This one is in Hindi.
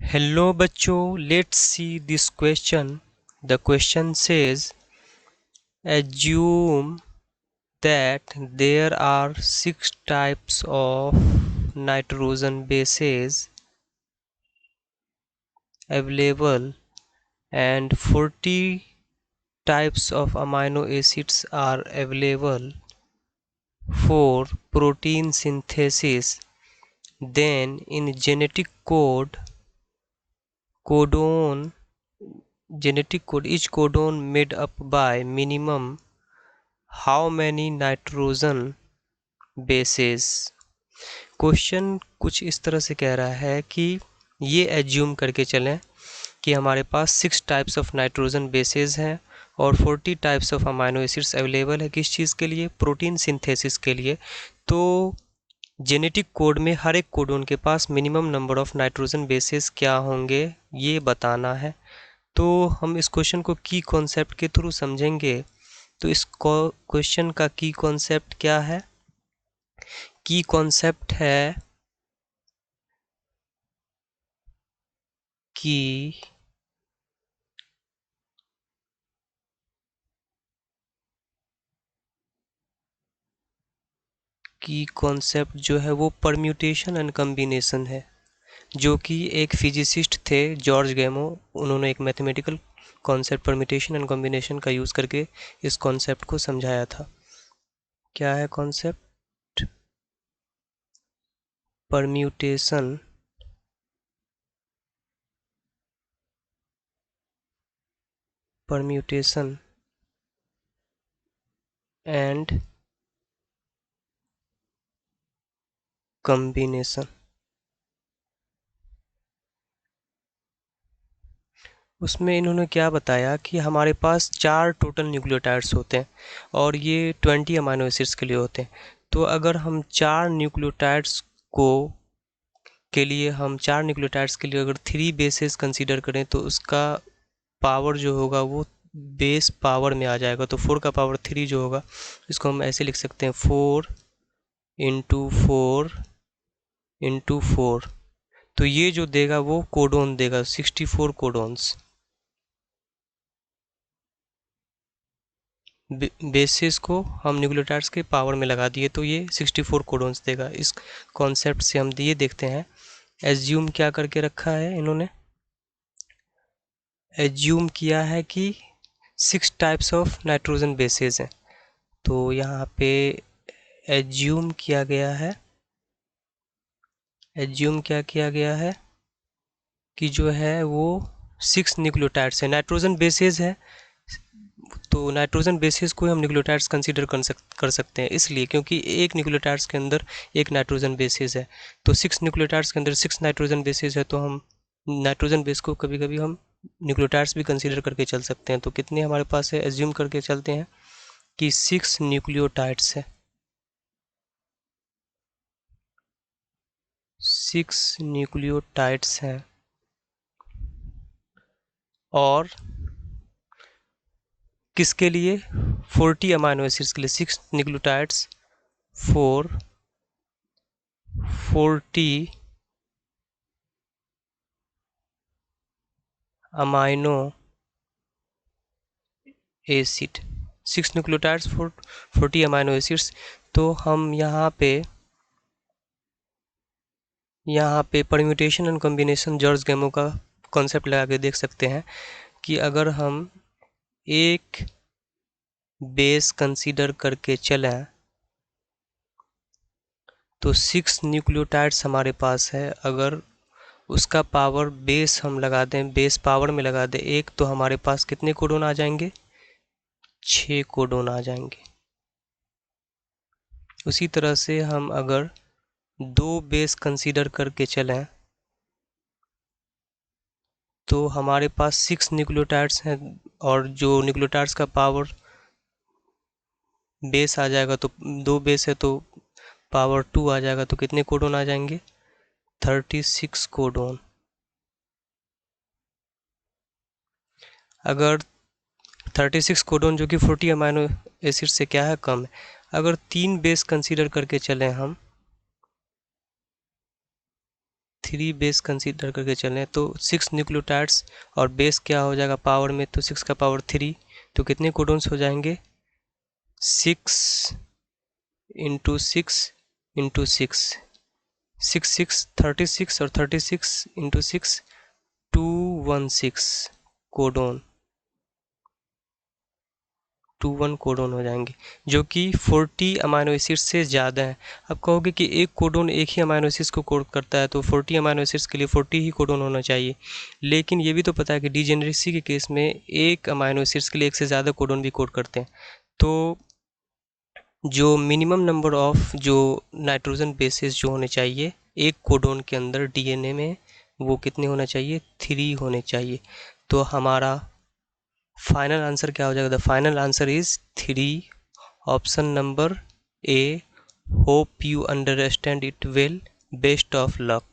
Hello बच्चों, let's see this question. The question says, assume that there are 6 types of nitrogen bases available and 40 types of amino acids are available for protein synthesis. Then in genetic code, each codon made up by minimum how many nitrogen bases। Question कुछ इस तरह से कह रहा है कि ये एज्यूम करके चलें कि हमारे पास 6 टाइप्स ऑफ नाइट्रोजन बेसेस हैं और 40 types of amino acids available है किस चीज़ के लिए, प्रोटीन सिंथेसिस के लिए। तो जेनेटिक कोड में हर एक कोडोन के पास minimum number of nitrogen bases क्या होंगे ये बताना है। तो हम इस क्वेश्चन को की कॉन्सेप्ट के थ्रू समझेंगे। तो इस क्वेश्चन का की कॉन्सेप्ट क्या है? की कॉन्सेप्ट है कि कॉन्सेप्ट जो है वो परम्यूटेशन एंड कम्बिनेशन है, जो कि एक फिजिसिस्ट थे जॉर्ज गैमो। उन्होंने एक mathematical concept permutation and combination का यूज़ करके इस कॉन्सेप्ट को समझाया था। क्या है कॉन्सेप्ट? Permutation and combination. उसमें इन्होंने क्या बताया कि हमारे पास 4 टोटल न्यूक्लियोटाइड्स होते हैं और ये 20 अमाइनो एसिड्स के लिए होते हैं। तो अगर हम 4 न्यूक्लियोटाइड्स के लिए अगर 3 बेसेस कंसीडर करें तो उसका पावर जो होगा वो बेस पावर में आ जाएगा। तो 4 का पावर 3 जो होगा इसको हम ऐसे लिख सकते हैं 4 इंटू 4 इंटू 4। तो ये जो देगा वो कोडोन देगा 64 कोडोन्स। बेसिस को हम न्यूक्लियोटाइड्स के पावर में लगा दिए तो ये 64 कोडोन्स देगा। इस कॉन्सेप्ट से हम ये देखते हैं एज्यूम क्या करके रखा है इन्होंने। एज्यूम किया है कि 6 टाइप्स ऑफ नाइट्रोजन बेसेस हैं। तो यहाँ पे एज्यूम क्या किया गया है कि जो है वो 6 न्यूक्लियोटाइड्स है, नाइट्रोजन बेसेस है। तो नाइट्रोजन बेसिस को हम न्यूक्लियोटाइड्स कंसीडर कर सकते हैं, इसलिए क्योंकि एक न्यूक्लियोटाइड्स के अंदर एक नाइट्रोजन बेसिस है। तो 6 न्यूक्लियोटाइड्स के अंदर 6 नाइट्रोजन बेसिस है, तो हम नाइट्रोजन बेस को कभी कभी हम न्यूक्लियोटाइड्स भी कंसीडर करके चल सकते हैं। तो कितने हमारे पास है, एज्यूम करके चलते हैं कि 6 न्यूक्लियोटाइड्स है, 6 न्यूक्लियोटाइड्स हैं और किसके लिए, 40 अमाइनो एसिड्स के लिए। 6 nucleotides for 40 amino acid, 6 nucleotides for 40 amino acids. तो हम यहाँ पे परम्यूटेशन एंड कॉम्बिनेशन जॉर्ज गैमो का कॉन्सेप्ट लगा के देख सकते हैं कि अगर हम एक बेस कंसीडर करके चलें तो 6 न्यूक्लियोटाइड्स हमारे पास है। अगर उसका पावर बेस हम लगा दें, बेस पावर में लगा दें एक, तो हमारे पास कितने कोडोन आ जाएंगे, 6 कोडोन आ जाएंगे। उसी तरह से हम अगर 2 बेस कंसीडर करके चलें तो हमारे पास 6 न्यूक्लियोटाइड्स हैं और जो न्यूक्लियोटाइड्स का पावर बेस आ जाएगा, तो 2 बेस है तो पावर 2 आ जाएगा। तो कितने कोडोन आ जाएंगे, 36 कोडोन। अगर 36 कोडोन जो कि 40 अमाइनो एसिड से क्या है, कम है। अगर 3 बेस कंसीडर करके चलें हम 3 बेस कंसीडर करके चल रहे हैं, तो 6 न्यूक्लियोटाइड्स और बेस क्या हो जाएगा पावर में, तो 6 का पावर 3, तो कितने कोडोन्स हो जाएंगे, 6 इंटू 6 इंटू 6, 36 और 36 इंटू 6, 216 कोडोन, 21 कोडोन हो जाएंगे, जो कि 40 अमाइनो एसिड्स से ज़्यादा है। अब कहोगे कि एक कोडोन एक ही अमाइनो एसिड्स को कोड करता है, तो 40 अमाइनो एसिड्स के लिए 40 ही कोडोन होना चाहिए, लेकिन ये भी तो पता है कि डिजेनरेसी के केस में एक अमाइनो एसिड्स के लिए एक से ज़्यादा कोडोन भी कोड करते हैं। तो जो मिनिमम नंबर ऑफ जो नाइट्रोजन बेसेस जो होने चाहिए एक कोडोन के अंदर डीएनए में, वो कितने होना चाहिए, 3 होने चाहिए। तो हमारा फाइनल आंसर क्या हो जाएगा, the final answer is 3, option number A. Hope you understand it well, best of luck.